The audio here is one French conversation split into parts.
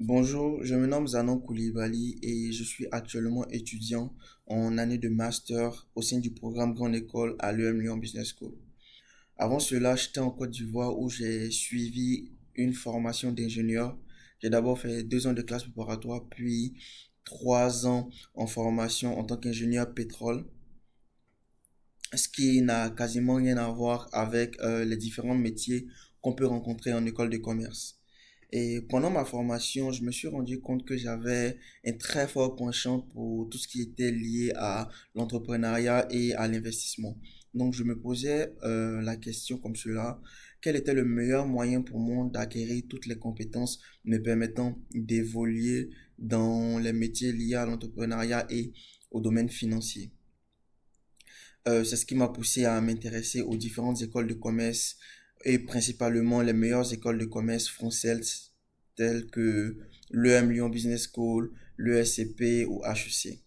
Bonjour, je me nomme Zanon Koulibaly et je suis actuellement étudiant en année de master au sein du programme Grande École à l'EM Lyon Business School. Avant cela, j'étais en Côte d'Ivoire où j'ai suivi une formation d'ingénieur. J'ai d'abord fait 2 ans de classe préparatoire, puis 3 ans en formation en tant qu'ingénieur pétrole, ce qui n'a quasiment rien à voir avec les différents métiers qu'on peut rencontrer en école de commerce. Et pendant ma formation, je me suis rendu compte que j'avais un très fort penchant pour tout ce qui était lié à l'entrepreneuriat et à l'investissement. Donc, je me posais la question comme cela, quel était le meilleur moyen pour moi d'acquérir toutes les compétences me permettant d'évoluer dans les métiers liés à l'entrepreneuriat et au domaine financier. C'est ce qui m'a poussé à m'intéresser aux différentes écoles de commerce et principalement les meilleures écoles de commerce françaises telles que l'EM Lyon Business School, l'ESCP ou HEC.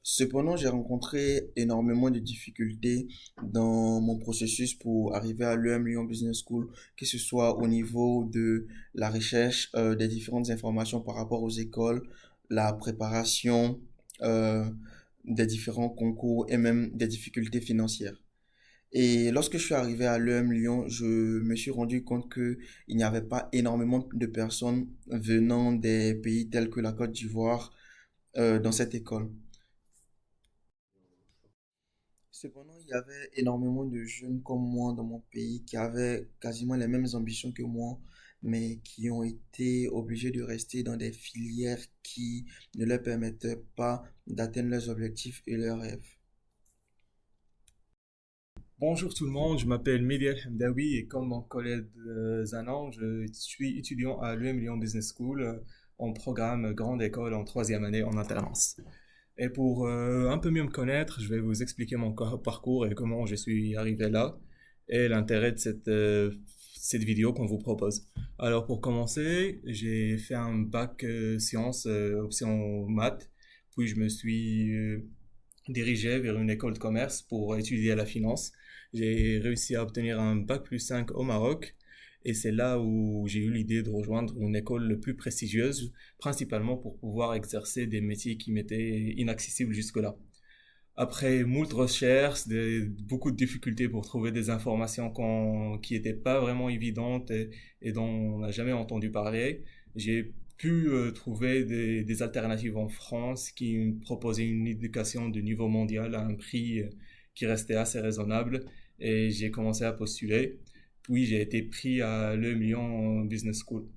Cependant, j'ai rencontré énormément de difficultés dans mon processus pour arriver à l'EM Lyon Business School, que ce soit au niveau de la recherche des différentes informations par rapport aux écoles, la préparation euh, des différents concours et même des difficultés financières. Et lorsque je suis arrivé à l'EM Lyon, je me suis rendu compte que il n'y avait pas énormément de personnes venant des pays tels que la Côte d'Ivoire dans cette école. Cependant, il y avait énormément de jeunes comme moi dans mon pays qui avaient quasiment les mêmes ambitions que moi, mais qui ont été obligés de rester dans des filières qui ne leur permettaient pas d'atteindre leurs objectifs et leurs rêves. Bonjour tout le monde, je m'appelle Miliel Hamdawi et comme mon collègue Zanan, je suis étudiant à l'UM Lyon Business School en programme Grande École en troisième année en alternance. Et pour un peu mieux me connaître, je vais vous expliquer mon parcours et comment je suis arrivé là et l'intérêt de cette vidéo qu'on vous propose. Alors pour commencer, j'ai fait un bac sciences, option maths, puis je me suis dirigé vers une école de commerce pour étudier la finance. J'ai réussi à obtenir un bac plus 5 au Maroc et c'est là où j'ai eu l'idée de rejoindre une école le plus prestigieuse, principalement pour pouvoir exercer des métiers qui m'étaient inaccessibles jusque-là. Après moult recherches, beaucoup de difficultés pour trouver des informations qui n'étaient pas vraiment évidentes et dont on n'a jamais entendu parler, j'ai pu trouver des alternatives en France qui me proposaient une éducation de niveau mondial à un prix qui restait assez raisonnable et j'ai commencé à postuler. Puis j'ai été pris à Le Lyon Business School.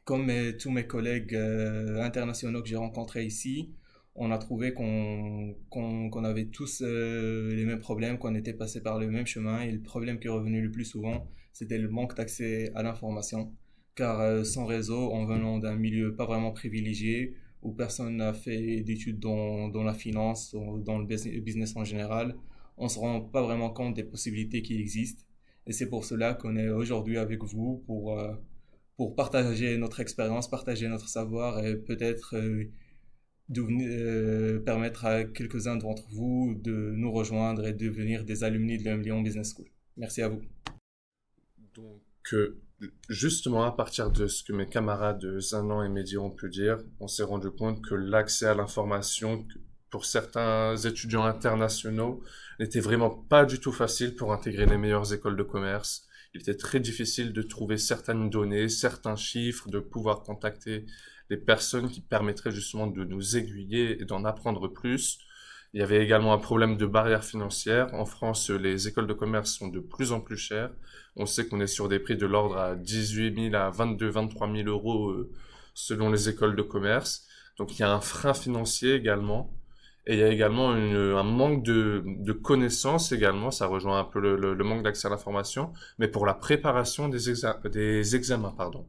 Comme tous mes collègues internationaux que j'ai rencontrés ici, on a trouvé qu'on avait tous les mêmes problèmes, qu'on était passé par le même chemin. Et le problème qui est revenu le plus souvent, c'était le manque d'accès à l'information. Car sans réseau, en venant d'un milieu pas vraiment privilégié, où personne n'a fait d'études dans la finance ou dans le business en général, on ne se rend pas vraiment compte des possibilités qui existent. Et c'est pour cela qu'on est aujourd'hui avec vous pour partager notre expérience, partager notre savoir et peut-être permettre à quelques-uns d'entre vous de nous rejoindre et devenir des alumni de l'Lyon Business School. Merci à vous. Donc, justement, à partir de ce que mes camarades Zanan et Mehdi ont pu dire, on s'est rendu compte que l'accès à l'information, pour certains étudiants internationaux, n'était vraiment pas du tout facile pour intégrer les meilleures écoles de commerce. Il était très difficile de trouver certaines données, certains chiffres, de pouvoir contacter les personnes qui permettraient justement de nous aiguiller et d'en apprendre plus. Il y avait également un problème de barrière financière. En France, les écoles de commerce sont de plus en plus chères. On sait qu'on est sur des prix de l'ordre à 18 000 à 22 23 000 euros selon les écoles de commerce. Donc il y a un frein financier également. Et il y a également un manque de connaissances également. Ça rejoint un peu le manque d'accès à l'information, mais pour la préparation des examens, pardon.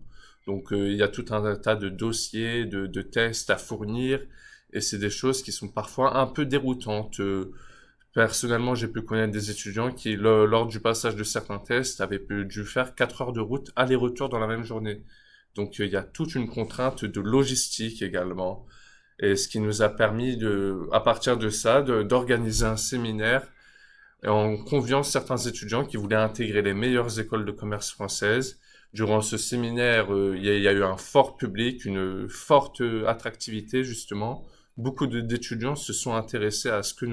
Donc il y a tout un tas de dossiers, de tests à fournir, et c'est des choses qui sont parfois un peu déroutantes. Personnellement, j'ai pu connaître des étudiants qui, lors du passage de certains tests, avaient dû faire 4 heures de route aller-retour dans la même journée. Donc il y a toute une contrainte de logistique également. Et ce qui nous a permis à partir de ça, d'organiser un séminaire en conviant certains étudiants qui voulaient intégrer les meilleures écoles de commerce françaises, Durant ce séminaire, il y a eu un fort public, une forte attractivité justement. Beaucoup d'étudiants se sont intéressés à ce que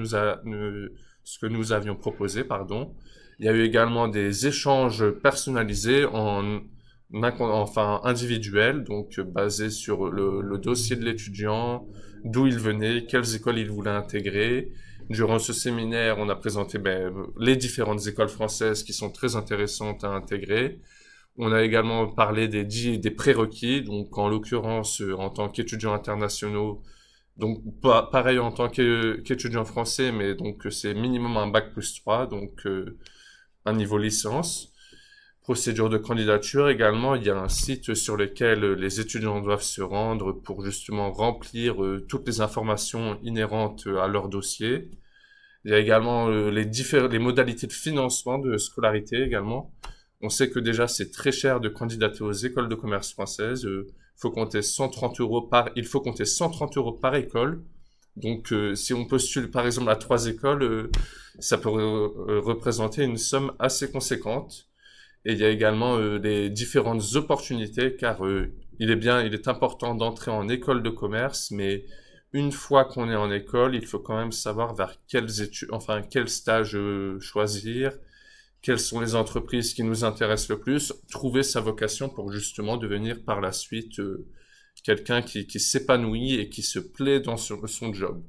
nous avions proposé, pardon. Il y a eu également des échanges personnalisés enfin individuels, donc basés sur le dossier de l'étudiant, d'où il venait, quelles écoles il voulait intégrer. Durant ce séminaire, on a présenté les différentes écoles françaises qui sont très intéressantes à intégrer. On a également parlé des prérequis, donc en l'occurrence en tant qu'étudiants internationaux, donc pareil en tant qu'étudiant français, mais donc c'est minimum un bac+3, donc un niveau licence. Procédure de candidature également, il y a un site sur lequel les étudiants doivent se rendre pour justement remplir toutes les informations inhérentes à leur dossier. Il y a également les modalités de financement de scolarité également. On sait que déjà c'est très cher de candidater aux écoles de commerce françaises. Il faut compter 130 € par école. Donc si on postule par exemple à 3 écoles, ça peut représenter une somme assez conséquente. Et il y a également les différentes opportunités, car il est important d'entrer en école de commerce, mais une fois qu'on est en école, il faut quand même savoir vers quel stage choisir, quelles sont les entreprises qui nous intéressent le plus, trouver sa vocation pour justement devenir par la suite quelqu'un qui s'épanouit et qui se plaît dans son job.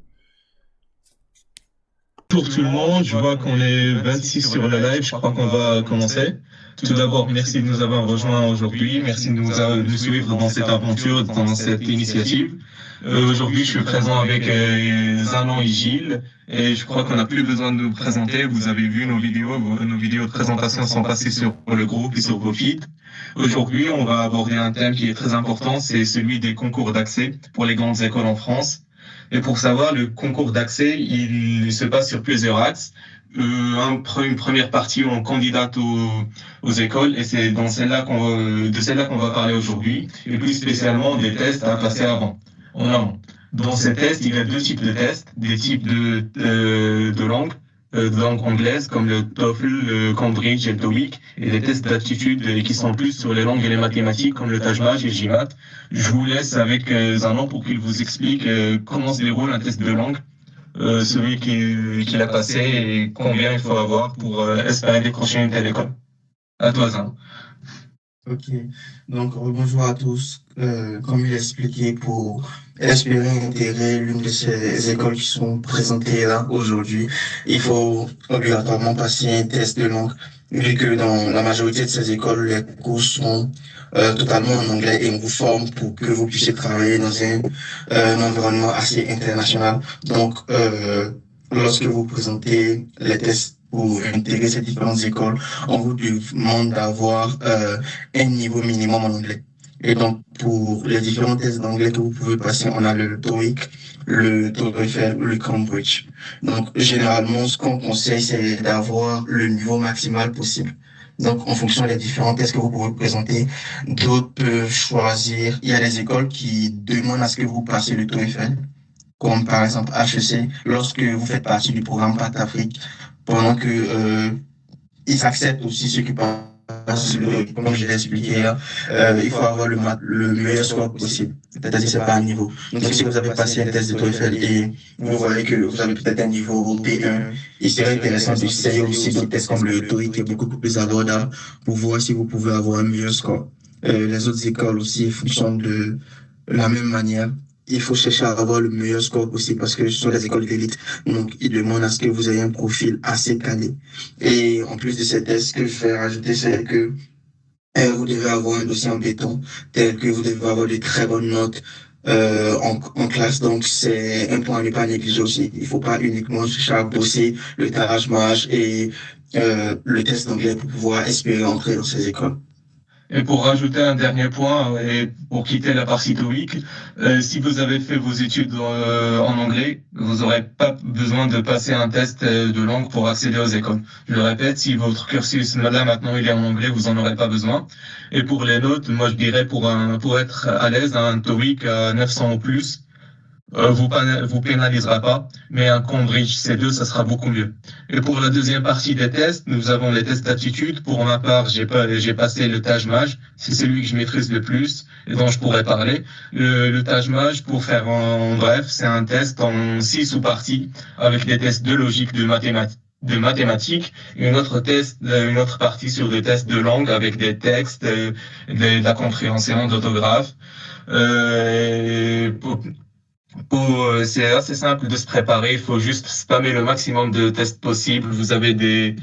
Pour tout le monde, je vois qu'on est 26 sur le live, je crois qu'on va commencer. Tout d'abord, merci de nous avoir rejoints aujourd'hui, merci de nous suivre dans cette aventure, dans cette initiative. Aujourd'hui, je suis présent avec Zanon et Gilles, et je crois qu'on n'a plus besoin de nous présenter. Vous avez vu nos vidéos de présentation sont passées sur le groupe et sur vos feeds. Aujourd'hui, on va aborder un thème qui est très important, c'est celui des concours d'accès pour les grandes écoles en France. Et pour savoir, le concours d'accès, il se passe sur plusieurs axes. Une première partie où on candidate aux écoles, et c'est de celle-là qu'on va parler aujourd'hui, et plus spécialement des tests à passer en amont. Dans ces tests, il y a 2 types de tests, des types de langue anglaise comme le TOEFL, le Cambridge et le TOEIC, et des tests d'aptitude qui sont plus sur les langues et les mathématiques comme le TAJMAT et le GMAT. Je vous laisse avec Zanon pour qu'il vous explique comment se déroule un test de langue, celui qu'il a passé et combien il faut avoir pour espérer décrocher une telle école. À toi, Zanon. Ok, donc bonjour à tous. Comme il a expliqué, pour espérer intégrer l'une de ces écoles qui sont présentées là aujourd'hui, il faut obligatoirement passer un test de langue, vu que dans la majorité de ces écoles, les cours sont totalement en anglais et on vous forme pour que vous puissiez travailler dans un environnement assez international. Donc, lorsque vous présentez les tests pour intégrer ces différentes écoles, on vous demande d'avoir un niveau minimum en anglais. Et donc, pour les différents tests d'anglais que vous pouvez passer, on a le TOEIC, le TOEFL, le Cambridge. Donc, généralement, ce qu'on conseille, c'est d'avoir le niveau maximal possible. Donc, en fonction des différents tests que vous pouvez présenter, d'autres peuvent choisir. Il y a des écoles qui demandent à ce que vous passiez le TOEFL, comme par exemple HEC, lorsque vous faites partie du programme Path Afrique, pendant que ils acceptent aussi ceux qui passent, comme je l'ai expliqué là, il faut avoir le meilleur score possible, c'est-à-dire c'est pas un niveau. Donc si vous avez passé un test de TOEFL et vous voyez que vous avez peut-être un niveau B1, il serait intéressant d'essayer aussi d'autres tests comme le TOEIC qui est beaucoup plus abordable pour voir si vous pouvez avoir un meilleur score. Les autres écoles aussi fonctionnent de la même manière. Il faut chercher à avoir le meilleur score possible parce que ce sont des écoles d'élite. Donc, ils demandent à ce que vous ayez un profil assez calé. Et en plus de ces tests, ce que je vais rajouter, c'est que vous devez avoir un dossier en béton, tel que vous devez avoir de très bonnes notes en classe. Donc, c'est un point à ne pas négliger aussi. Il faut pas uniquement chercher à bosser le tarage-mage et le test d'anglais pour pouvoir espérer entrer dans ces écoles. Et pour rajouter un dernier point, et pour quitter la partie TOEIC, si vous avez fait vos études en anglais, vous n'aurez pas besoin de passer un test de langue pour accéder aux écoles. Je le répète, si votre cursus là maintenant il est en anglais, vous en aurez pas besoin. Et pour les notes, moi je dirais pour être à l'aise, un TOEIC à 900 ou plus, vous pénalisera pas, mais un Cambridge C2, ça sera beaucoup mieux. Et pour la deuxième partie des tests, nous avons les tests d'aptitude. Pour ma part, j'ai passé le Taj-Maj. C'est celui que je maîtrise le plus et dont je pourrais parler. Le Taj-Maj, pour faire en bref, c'est un test en 6 sous-parties avec des tests de logique, de mathématiques, et une autre partie sur des tests de langue avec des textes, de la compréhension d'orthographe. C'est assez simple de se préparer. Il faut juste spammer le maximum de tests possibles. Vous avez des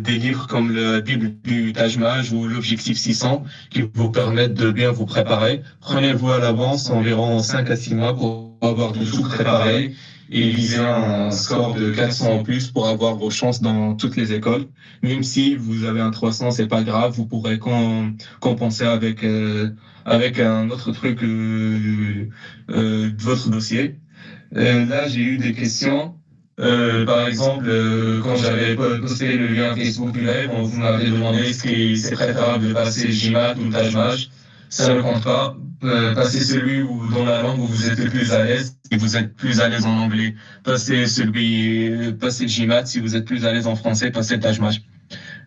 livres comme la Bible du Taj-Maj ou l'Objectif 600 qui vous permettent de bien vous préparer. Prenez-vous à l'avance environ 5 à 6 mois pour avoir tout préparé et viser un score de 400 en plus pour avoir vos chances dans toutes les écoles. Même si vous avez un 300, c'est pas grave. Vous pourrez compenser avec un autre truc de votre dossier. Là, j'ai eu des questions. Par exemple, quand j'avais posté le lien Facebook du live, vous m'avez demandé est-ce que c'est préférable de passer GMAT ou Taj-Maj. Ça ne compte pas. Passez celui dans la langue où vous êtes le plus à l'aise. Si vous êtes plus à l'aise en anglais, passez le GMAT. Si vous êtes plus à l'aise en français, passez le Taj-Maj.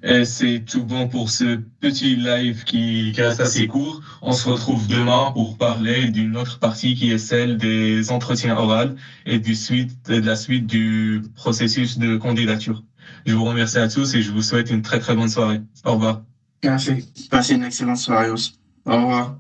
Et c'est tout bon pour ce petit live qui reste assez court. On se retrouve demain pour parler d'une autre partie qui est celle des entretiens oraux et de la suite du processus de candidature. Je vous remercie à tous et je vous souhaite une très très bonne soirée. Au revoir. Merci. Passez une excellente soirée aussi. Au revoir.